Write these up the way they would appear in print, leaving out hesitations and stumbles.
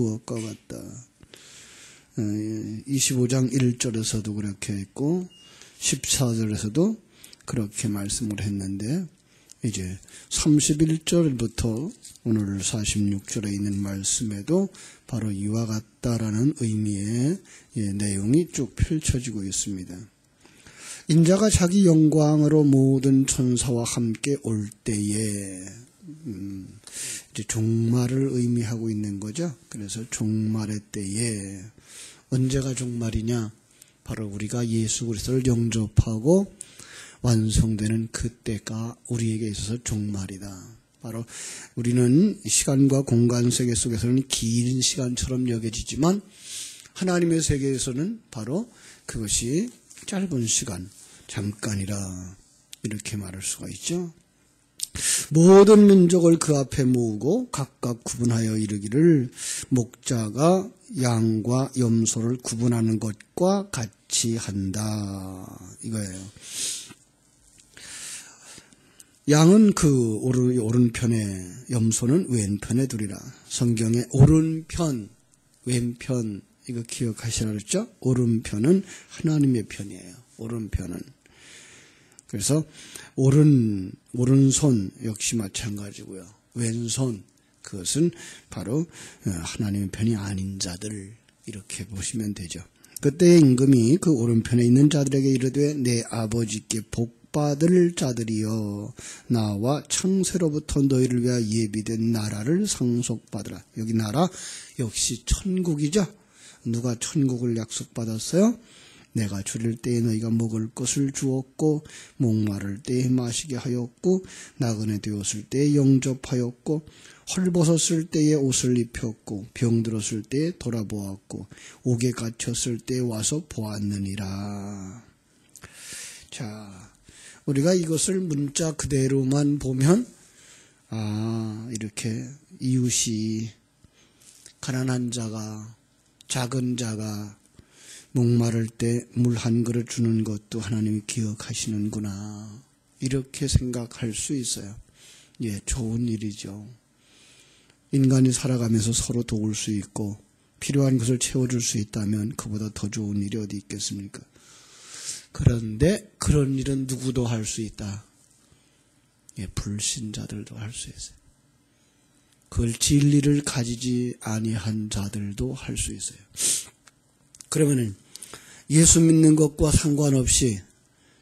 무엇과 같다. 25장 1절에서도 그렇게 했고 14절에서도 그렇게 말씀을 했는데 이제 31절부터 오늘 46절에 있는 말씀에도 바로 이와 같다라는 의미의 내용이 쭉 펼쳐지고 있습니다. 인자가 자기 영광으로 모든 천사와 함께 올 때에 이제 종말을 의미하고 있는 거죠. 그래서 종말의 때에 언제가 종말이냐? 바로 우리가 예수 그리스도를 영접하고 완성되는 그때가 우리에게 있어서 종말이다. 바로 우리는 시간과 공간 세계 속에서는 긴 시간처럼 여겨지지만 하나님의 세계에서는 바로 그것이 짧은 시간, 잠깐이라 이렇게 말할 수가 있죠. 모든 민족을 그 앞에 모으고 각각 구분하여 이르기를 목자가 양과 염소를 구분하는 것과 같이 한다. 이거예요. 양은 그 오른편에, 염소는 왼편에 두리라. 성경에 오른편, 왼편 이거 기억하시라 그랬죠? 오른편은 하나님의 편이에요. 오른편은. 그래서 오른손 역시 마찬가지고요. 왼손 그것은 바로 하나님의 편이 아닌 자들 이렇게 보시면 되죠. 그때 임금이 그 오른편에 있는 자들에게 이르되 내 아버지께 복받을 자들이여 나와 창세로부터 너희를 위하여 예비된 나라를 상속받으라. 여기 나라 역시 천국이죠. 누가 천국을 약속받았어요? 내가 줄일 때에 너희가 먹을 것을 주었고 목마를 때에 마시게 하였고 나그네 되었을 때에 영접하였고 헐벗었을 때에 옷을 입혔고 병들었을 때에 돌아보았고 옥에 갇혔을 때에 와서 보았느니라. 자, 우리가 이것을 문자 그대로만 보면 이렇게 이웃이 가난한 자가 작은 자가 목마를 때 물 한 그릇 주는 것도 하나님이 기억하시는구나 이렇게 생각할 수 있어요. 예, 좋은 일이죠. 인간이 살아가면서 서로 도울 수 있고 필요한 것을 채워줄 수 있다면 그보다 더 좋은 일이 어디 있겠습니까? 그런데 그런 일은 누구도 할 수 있다. 예, 불신자들도 할 수 있어요. 그걸 진리를 가지지 아니한 자들도 할 수 있어요. 그러면은 예수 믿는 것과 상관없이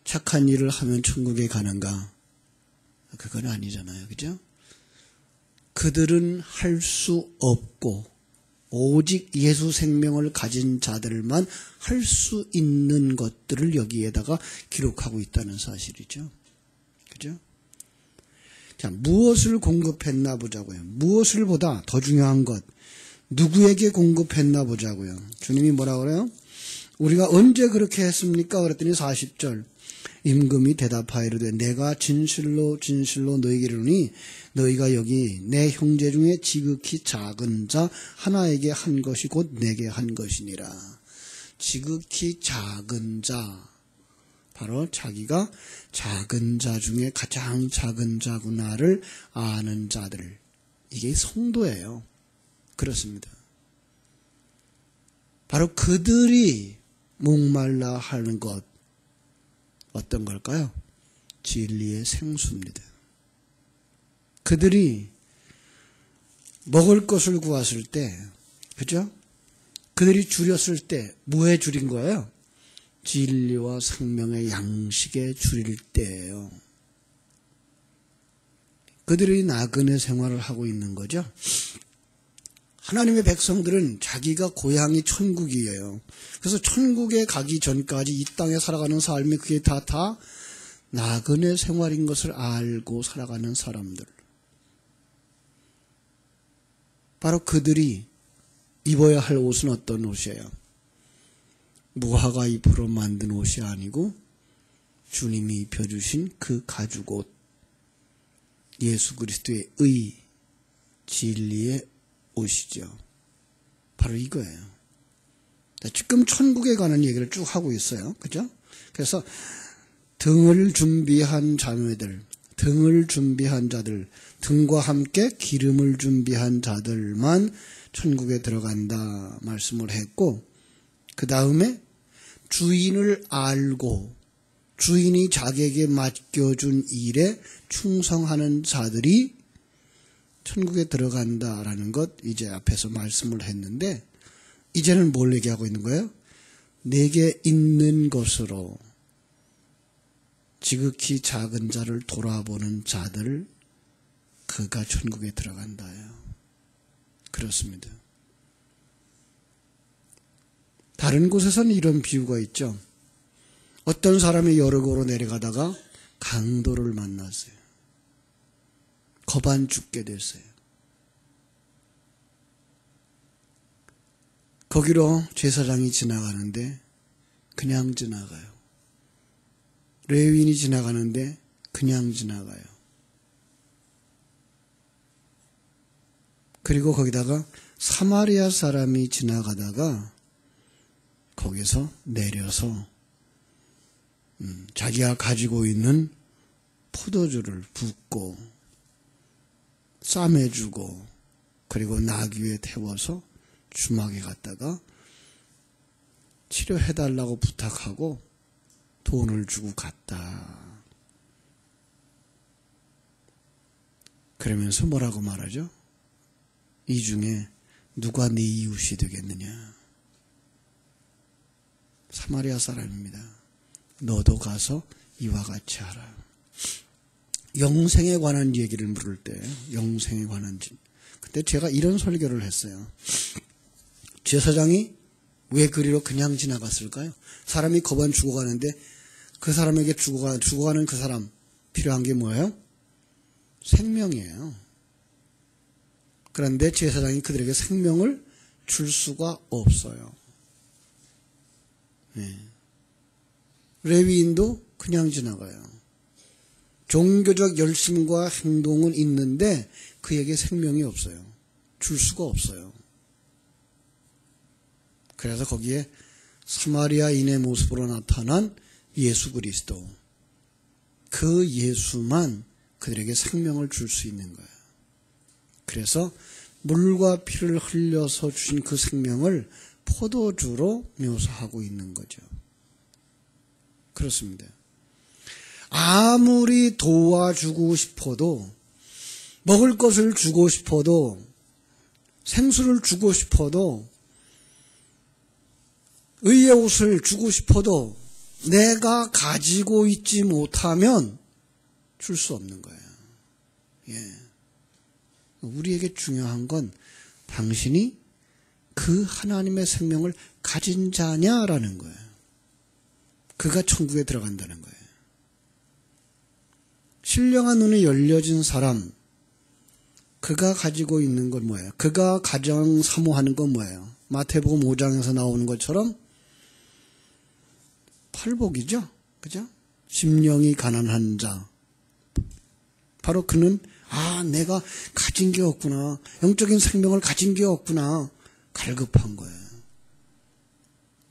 착한 일을 하면 천국에 가는가? 그건 아니잖아요. 그죠? 그들은 할 수 없고 오직 예수 생명을 가진 자들만 할 수 있는 것들을 여기에다가 기록하고 있다는 사실이죠. 그죠? 자, 무엇을 공급했나 보자고요. 무엇을 보다 더 중요한 것, 누구에게 공급했나 보자고요. 주님이 뭐라 그래요? 우리가 언제 그렇게 했습니까? 그랬더니 40절 임금이 대답하여 이르되 내가 진실로 진실로 너희에게 이르노니 너희가 여기 내 형제 중에 지극히 작은 자 하나에게 한 것이 곧 내게 한 것이니라. 지극히 작은 자, 바로 자기가 작은 자 중에 가장 작은 자구나를 아는 자들, 이게 성도예요. 그렇습니다. 바로 그들이 목말라 하는 것 어떤 걸까요? 진리의 생수입니다. 그들이 먹을 것을 구했을 때, 그죠? 그들이 줄였을 때 뭐에 줄인 거예요? 진리와 생명의 양식에 줄일 때예요. 그들이 나그네 생활을 하고 있는 거죠. 하나님의 백성들은 자기가 고향이 천국이에요. 그래서 천국에 가기 전까지 이 땅에 살아가는 삶이 그게 다 나그네 생활인 것을 알고 살아가는 사람들. 바로 그들이 입어야 할 옷은 어떤 옷이에요? 무화과 잎으로 만든 옷이 아니고 주님이 입혀주신 그 가죽옷, 예수 그리스도의 의, 진리의 옷이죠. 바로 이거예요. 지금 천국에 가는 얘기를 쭉 하고 있어요. 그죠? 그래서 등을 준비한 자매들, 등을 준비한 자들, 등과 함께 기름을 준비한 자들만 천국에 들어간다 말씀을 했고, 그 다음에 주인을 알고 주인이 자기에게 맡겨준 일에 충성하는 자들이 천국에 들어간다라는 것 이제 앞에서 말씀을 했는데, 이제는 뭘 얘기하고 있는 거예요? 내게 있는 것으로 지극히 작은 자를 돌아보는 자들, 그가 천국에 들어간다요. 그렇습니다. 다른 곳에서는 이런 비유가 있죠. 어떤 사람이 여러고로 내려가다가 강도를 만났어요. 겁안 죽게 됐어요. 거기로 제사장이 지나가는데 그냥 지나가요. 레위인이 지나가는데 그냥 지나가요. 그리고 거기다가 사마리아 사람이 지나가다가 거기서 내려서 자기가 가지고 있는 포도주를 붓고 싸매주고 그리고 나귀 위에 태워서 주막에 갔다가 치료해달라고 부탁하고 돈을 주고 갔다. 그러면서 뭐라고 말하죠? 이 중에 누가 네 이웃이 되겠느냐? 사마리아 사람입니다. 너도 가서 이와 같이 하라. 영생에 관한 얘기를 물을 때 영생에 관한 근데 제가 이런 설교를 했어요. 제사장이 왜 그리로 그냥 지나갔을까요? 사람이 겁안 죽어가는데 그 사람에게 죽어가는 그 사람 필요한 게 뭐예요? 생명이에요. 그런데 제사장이 그들에게 생명을 줄 수가 없어요. 네. 레위인도 그냥 지나가요. 종교적 열심과 행동은 있는데 그에게 생명이 없어요. 줄 수가 없어요. 그래서 거기에 사마리아인의 모습으로 나타난 예수 그리스도, 그 예수만 그들에게 생명을 줄 수 있는 거예요. 그래서 물과 피를 흘려서 주신 그 생명을 포도주로 묘사하고 있는 거죠. 그렇습니다. 아무리 도와주고 싶어도, 먹을 것을 주고 싶어도, 생수를 주고 싶어도, 의의 옷을 주고 싶어도 내가 가지고 있지 못하면 줄 수 없는 거예요. 예. 우리에게 중요한 건 당신이 그 하나님의 생명을 가진 자냐라는 거예요. 그가 천국에 들어간다는 거예요. 신령한 눈이 열려진 사람, 그가 가지고 있는 건 뭐예요? 그가 가장 사모하는 건 뭐예요? 마태복음 5장에서 나오는 것처럼 팔복이죠. 그죠? 심령이 가난한 자. 바로 그는 내가 가진 게 없구나. 영적인 생명을 가진 게 없구나. 갈급한 거예요.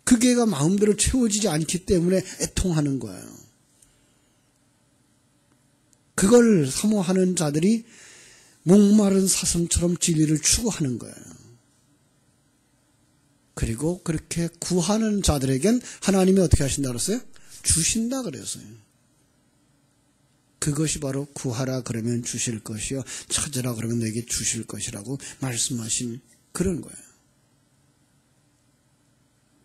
그게가 마음대로 채워지지 않기 때문에 애통하는 거예요. 그걸 사모하는 자들이 목마른 사슴처럼 진리를 추구하는 거예요. 그리고 그렇게 구하는 자들에겐 하나님이 어떻게 하신다 그랬어요? 주신다 그랬어요. 그것이 바로 구하라 그러면 주실 것이요, 찾으라 그러면 내게 주실 것이라고 말씀하신 그런 거예요.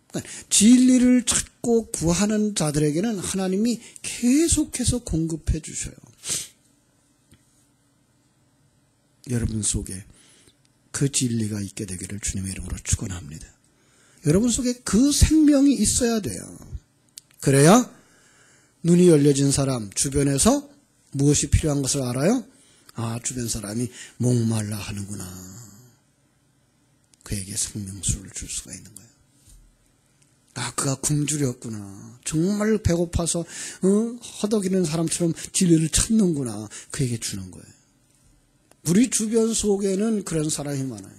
그러니까 진리를 찾고 구하는 자들에게는 하나님이 계속해서 공급해 주셔요. 여러분 속에 그 진리가 있게 되기를 주님의 이름으로 축원합니다. 여러분 속에 그 생명이 있어야 돼요. 그래야 눈이 열려진 사람 주변에서 무엇이 필요한 것을 알아요? 주변 사람이 목말라 하는구나. 그에게 생명수를 줄 수가 있는 거예요. 그가 굶주렸구나. 정말 배고파서 허덕이는 사람처럼 진리를 찾는구나. 그에게 주는 거예요. 우리 주변 속에는 그런 사람이 많아요.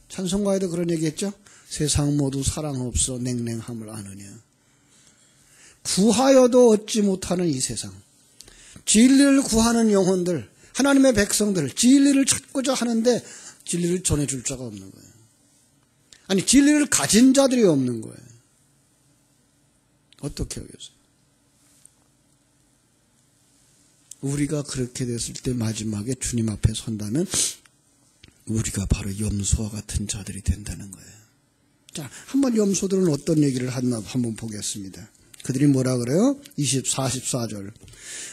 찬송가에도 그런 얘기했죠? 세상 모두 사랑 없어 냉랭함을 아느냐. 구하여도 얻지 못하는 이 세상, 진리를 구하는 영혼들, 하나님의 백성들, 진리를 찾고자 하는데 진리를 전해줄 자가 없는 거예요. 아니 진리를 가진 자들이 없는 거예요. 어떻게 하겠어요? 우리가 그렇게 됐을 때 마지막에 주님 앞에 선다면 우리가 바로 염소와 같은 자들이 된다는 거예요. 자, 한번 염소들은 어떤 얘기를 하나 한번 보겠습니다. 그들이 뭐라 그래요? 44절.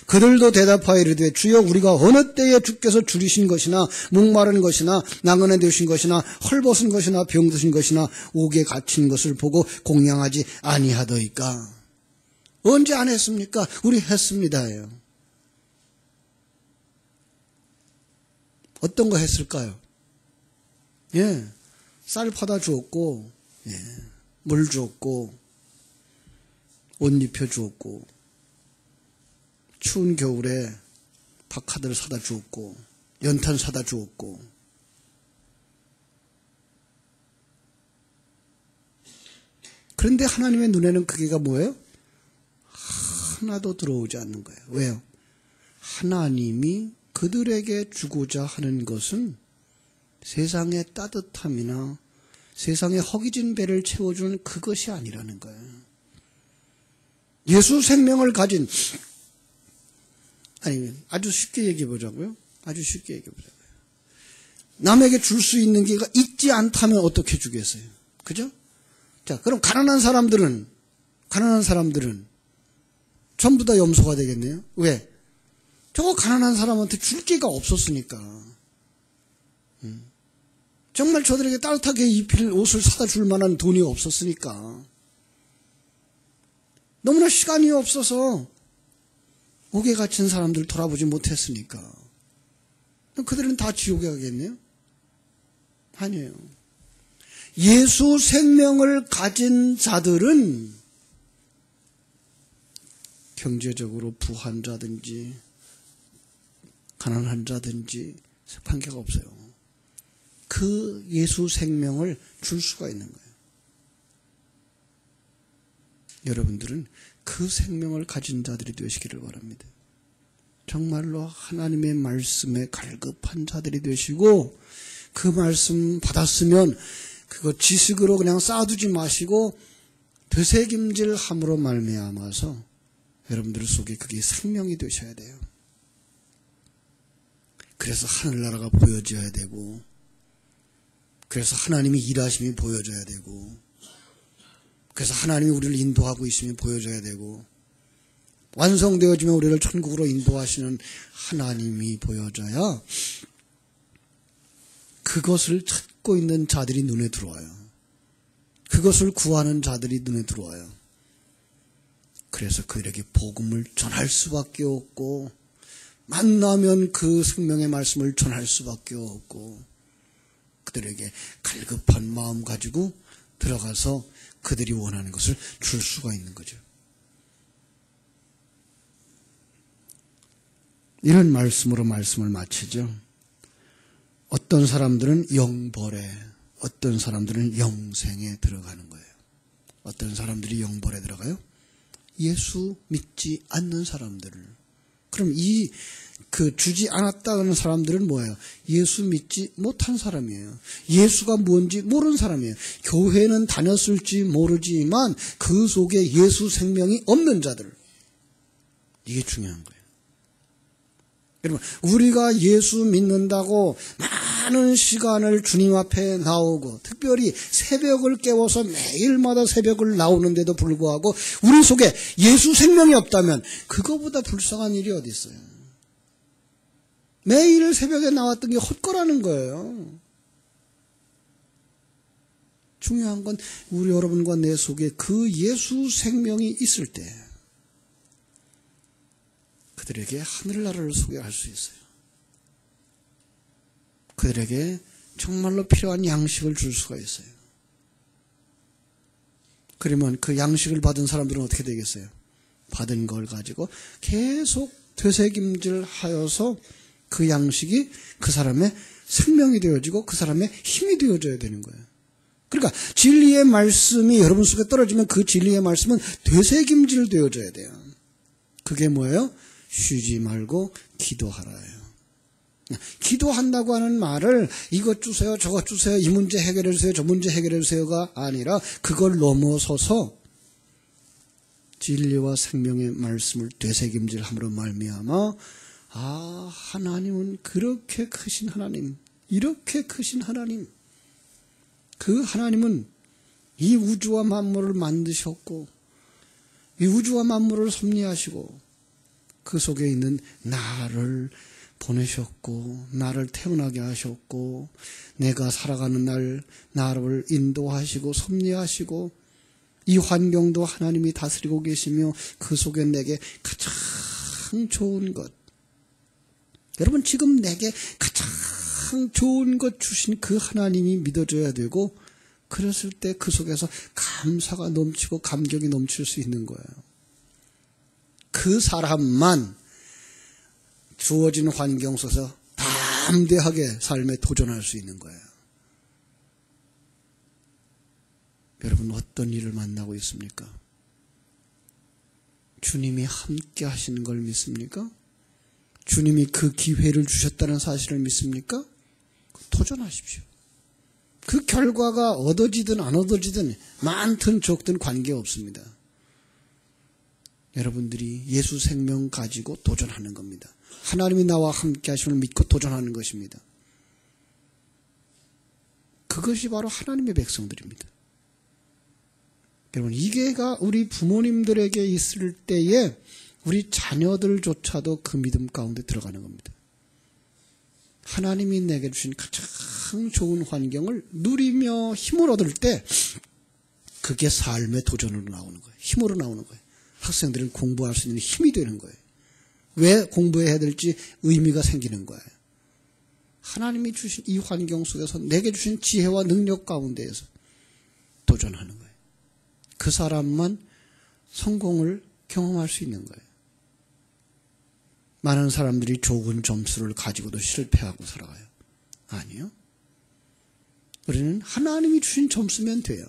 그들도 대답하여 이르되 주여 우리가 어느 때에 주께서 줄이신 것이나 목마른 것이나 나그네 되신 것이나 헐벗은 것이나 병드신 것이나 옥에 갇힌 것을 보고 공양하지 아니하더이까. 언제 안 했습니까? 우리 했습니다예요. 어떤 거 했을까요? 예, 쌀 퍼다 주었고, 예, 물 주었고, 옷 입혀 주었고, 추운 겨울에 박하들 사다 주었고, 연탄 사다 주었고, 그런데 하나님의 눈에는 그게가 뭐예요? 하나도 들어오지 않는 거예요. 왜요? 하나님이 그들에게 주고자 하는 것은 세상의 따뜻함이나 세상의 허기진 배를 채워주는 그것이 아니라는 거예요. 예수 생명을 가진, 아니, 아주 쉽게 얘기해 보자고요. 아주 쉽게 얘기해 보자고요. 남에게 줄 수 있는 게 있지 않다면 어떻게 주겠어요? 그죠? 자, 그럼 가난한 사람들은 전부 다 염소가 되겠네요. 왜? 저거 가난한 사람한테 줄 게가 없었으니까. 정말 저들에게 따뜻하게 입힐 옷을 사다 줄 만한 돈이 없었으니까. 너무나 시간이 없어서 옥에 갇힌 사람들 돌아보지 못했으니까. 그들은 다 지옥에 가겠네요? 아니에요. 예수 생명을 가진 자들은 경제적으로 부한 자든지 가난한 자든지 판계가 없어요. 그 예수 생명을 줄 수가 있는 거예요. 여러분들은 그 생명을 가진 자들이 되시기를 바랍니다. 정말로 하나님의 말씀에 갈급한 자들이 되시고, 그 말씀 받았으면 그거 지식으로 그냥 쌓아두지 마시고 되새김질함으로 말미암아서 여러분들 속에 그게 생명이 되셔야 돼요. 그래서 하늘나라가 보여져야 되고, 그래서 하나님이 일하심이 보여져야 되고, 그래서 하나님이 우리를 인도하고 있음이 보여져야 되고, 완성되어지면 우리를 천국으로 인도하시는 하나님이 보여져야 그것을 찾고 있는 자들이 눈에 들어와요. 그것을 구하는 자들이 눈에 들어와요. 그래서 그들에게 복음을 전할 수밖에 없고, 만나면 그 생명의 말씀을 전할 수밖에 없고, 그들에게 갈급한 마음 가지고 들어가서 그들이 원하는 것을 줄 수가 있는 거죠. 이런 말씀으로 말씀을 마치죠. 어떤 사람들은 영벌에, 어떤 사람들은 영생에 들어가는 거예요. 어떤 사람들이 영벌에 들어가요? 예수 믿지 않는 사람들을. 그럼 주지 않았다는 사람들은 뭐예요? 예수 믿지 못한 사람이에요. 예수가 뭔지 모르는 사람이에요. 교회는 다녔을지 모르지만 그 속에 예수 생명이 없는 자들. 이게 중요한 거예요. 여러분, 우리가 예수 믿는다고 많은 시간을 주님 앞에 나오고, 특별히 새벽을 깨워서 매일마다 새벽을 나오는데도 불구하고 우리 속에 예수 생명이 없다면 그거보다 불쌍한 일이 어디 있어요? 매일 새벽에 나왔던 게 헛거라는 거예요. 중요한 건 우리 여러분과 내 속에 그 예수 생명이 있을 때 그들에게 하늘나라를 소개할 수 있어요. 그들에게 정말로 필요한 양식을 줄 수가 있어요. 그러면 그 양식을 받은 사람들은 어떻게 되겠어요? 받은 걸 가지고 계속 되새김질하여서 그 양식이 그 사람의 생명이 되어지고 그 사람의 힘이 되어져야 되는 거예요. 그러니까 진리의 말씀이 여러분 속에 떨어지면 그 진리의 말씀은 되새김질 되어져야 돼요. 그게 뭐예요? 쉬지 말고 기도하라예요. 기도한다고 하는 말을 이것 주세요, 저것 주세요, 이 문제 해결해 주세요, 저 문제 해결해 주세요가 아니라 그걸 넘어서서 진리와 생명의 말씀을 되새김질함으로 말미암아 하나님은 그렇게 크신 하나님, 이렇게 크신 하나님, 그 하나님은 이 우주와 만물을 만드셨고 이 우주와 만물을 섭리하시고 그 속에 있는 나를 보내셨고 나를 태어나게 하셨고 내가 살아가는 날 나를 인도하시고 섭리하시고 이 환경도 하나님이 다스리고 계시며 그 속에 내게 가장 좋은 것, 여러분 지금 내게 가장 좋은 것 주신 그 하나님이 믿어져야 되고, 그랬을 때 그 속에서 감사가 넘치고 감격이 넘칠 수 있는 거예요. 그 사람만 주어진 환경 속에서 담대하게 삶에 도전할 수 있는 거예요. 여러분 어떤 일을 만나고 있습니까? 주님이 함께 하시는 걸 믿습니까? 주님이 그 기회를 주셨다는 사실을 믿습니까? 도전하십시오. 그 결과가 얻어지든 안 얻어지든 많든 적든 관계없습니다. 여러분들이 예수 생명 가지고 도전하는 겁니다. 하나님이 나와 함께 하심을 믿고 도전하는 것입니다. 그것이 바로 하나님의 백성들입니다. 여러분 이게가 우리 부모님들에게 있을 때에 우리 자녀들조차도 그 믿음 가운데 들어가는 겁니다. 하나님이 내게 주신 가장 좋은 환경을 누리며 힘을 얻을 때 그게 삶의 도전으로 나오는 거예요. 힘으로 나오는 거예요. 학생들은 공부할 수 있는 힘이 되는 거예요. 왜 공부해야 될지 의미가 생기는 거예요. 하나님이 주신 이 환경 속에서 내게 주신 지혜와 능력 가운데에서 도전하는 거예요. 그 사람만 성공을 경험할 수 있는 거예요. 많은 사람들이 좋은 점수를 가지고도 실패하고 살아가요. 아니요. 우리는 하나님이 주신 점수면 돼요.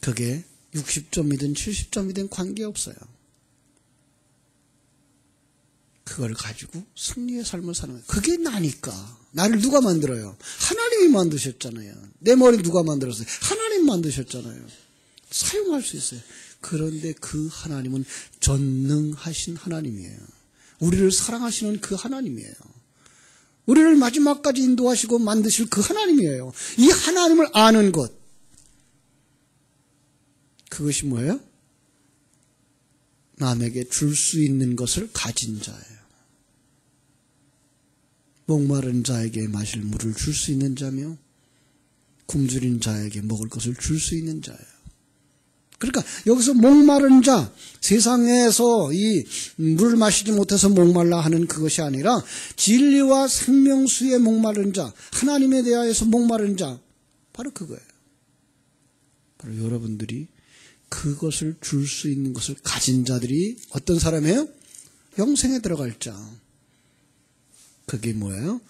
그게 60점이든 70점이든 관계없어요. 그걸 가지고 승리의 삶을 사는 거예요. 그게 나니까. 나를 누가 만들어요? 하나님이 만드셨잖아요. 내 머리 누가 만들었어요? 하나님 만드셨잖아요. 사용할 수 있어요. 그런데 그 하나님은 전능하신 하나님이에요. 우리를 사랑하시는 그 하나님이에요. 우리를 마지막까지 인도하시고 만드실 그 하나님이에요. 이 하나님을 아는 것, 그것이 뭐예요? 남에게 줄 수 있는 것을 가진 자예요. 목마른 자에게 마실 물을 줄 수 있는 자며 굶주린 자에게 먹을 것을 줄 수 있는 자예요. 그러니까 여기서 목마른 자, 세상에서 이 물을 마시지 못해서 목말라 하는 그것이 아니라 진리와 생명수에 목마른 자, 하나님에 대하여서 목마른 자, 바로 그거예요. 바로 여러분들이 그것을 줄 수 있는 것을 가진 자들이 어떤 사람이에요? 영생에 들어갈 자. 그게 뭐예요?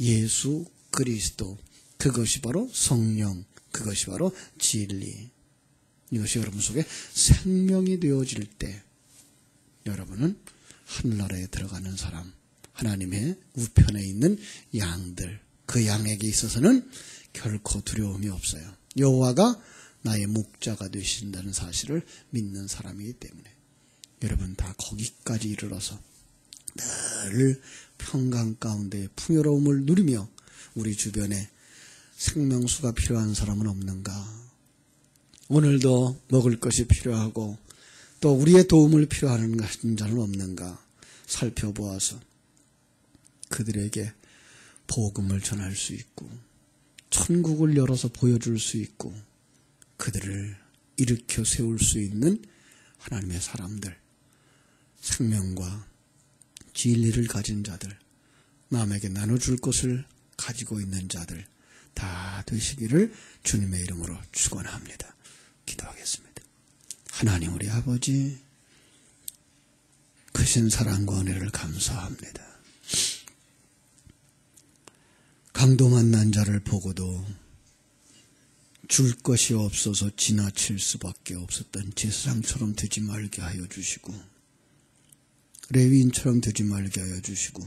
예수 그리스도. 그것이 바로 성령. 그것이 바로 진리. 이것이 여러분 속에 생명이 되어질 때 여러분은 하늘나라에 들어가는 사람, 하나님의 우편에 있는 양들, 그 양에게 있어서는 결코 두려움이 없어요. 여호와가 나의 목자가 되신다는 사실을 믿는 사람이기 때문에 여러분 다 거기까지 이르러서 늘 평강 가운데 풍요로움을 누리며 우리 주변에 생명수가 필요한 사람은 없는가? 오늘도 먹을 것이 필요하고 또 우리의 도움을 필요하는 자는 없는가 살펴보아서 그들에게 복음을 전할 수 있고 천국을 열어서 보여줄 수 있고 그들을 일으켜 세울 수 있는 하나님의 사람들, 생명과 진리를 가진 자들, 남에게 나눠줄 것을 가지고 있는 자들 다 되시기를 주님의 이름으로 축원합니다. 기도하겠습니다. 하나님 우리 아버지, 크신 사랑과 은혜를 감사합니다. 강도 만난 자를 보고도 줄 것이 없어서 지나칠 수밖에 없었던 제사장처럼 되지 말게 하여 주시고 레위인처럼 되지 말게 하여 주시고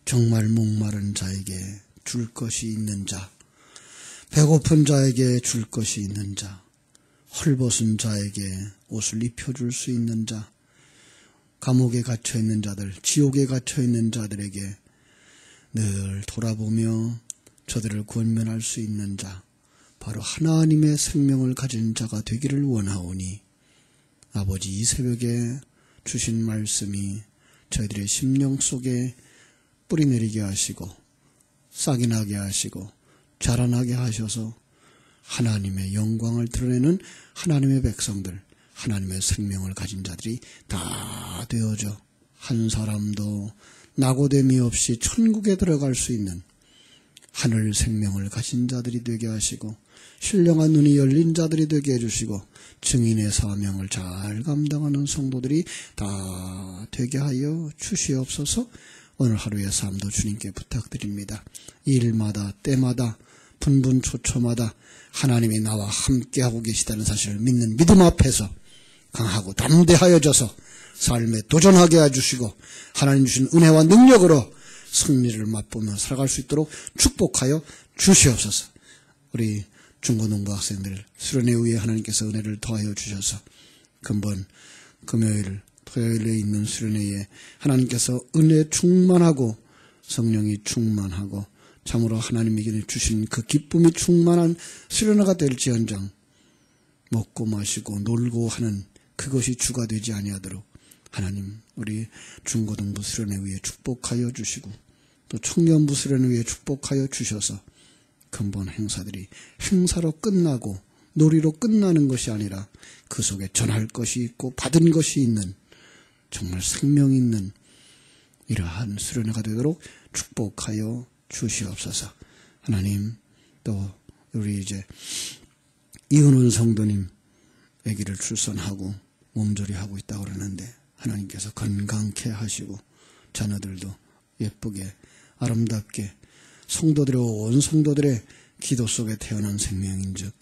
정말 목마른 자에게 줄 것이 있는 자, 배고픈 자에게 줄 것이 있는 자, 헐벗은 자에게 옷을 입혀줄 수 있는 자, 감옥에 갇혀있는 자들, 지옥에 갇혀있는 자들에게 늘 돌아보며 저들을 권면할 수 있는 자, 바로 하나님의 생명을 가진 자가 되기를 원하오니 아버지, 이 새벽에 주신 말씀이 저희들의 심령 속에 뿌리내리게 하시고 싹이 나게 하시고 자라나게 하셔서 하나님의 영광을 드러내는 하나님의 백성들, 하나님의 생명을 가진 자들이 다 되어져 한 사람도 낙오됨이 없이 천국에 들어갈 수 있는 하늘 생명을 가진 자들이 되게 하시고 신령한 눈이 열린 자들이 되게 해주시고 증인의 사명을 잘 감당하는 성도들이 다 되게 하여 주시옵소서. 오늘 하루의 삶도 주님께 부탁드립니다. 일마다 때마다 분분초초마다 하나님이 나와 함께하고 계시다는 사실을 믿는 믿음 앞에서 강하고 담대하여져서 삶에 도전하게 해주시고 하나님 주신 은혜와 능력으로 승리를 맛보며 살아갈 수 있도록 축복하여 주시옵소서. 우리 중고등부 학생들 수련회 후에 하나님께서 은혜를 더하여 주셔서 근본 금요일 토요일에 있는 수련회에 하나님께서 은혜 충만하고 성령이 충만하고 참으로 하나님에게 주신 그 기쁨이 충만한 수련회가 될지언정 먹고 마시고 놀고 하는 그것이 주가 되지 아니하도록 하나님 우리 중고등부 수련회 위에 축복하여 주시고 또 청년부 수련회 위에 축복하여 주셔서 근본 행사들이 행사로 끝나고 놀이로 끝나는 것이 아니라 그 속에 전할 것이 있고 받은 것이 있는 정말 생명 있는 이러한 수련회가 되도록 축복하여 주시옵소서. 하나님 또 우리 이제 이은훈 성도님 아기를 출산하고 몸조리하고 있다고 그러는데 하나님께서 건강케 하시고 자녀들도 예쁘게 아름답게 성도들의 온 성도들의 기도 속에 태어난 생명인즉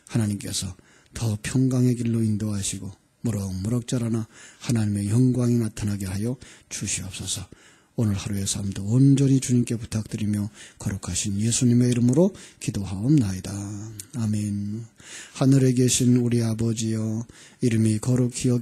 하나님께서 더 평강의 길로 인도하시고 무럭무럭 자라나 하나님의 영광이 나타나게 하여 주시옵소서. 오늘 하루의 삶도 온전히 주님께 부탁드리며 거룩하신 예수님의 이름으로 기도하옵나이다. 아멘. 하늘에 계신 우리 아버지여, 이름이 거룩히 여겨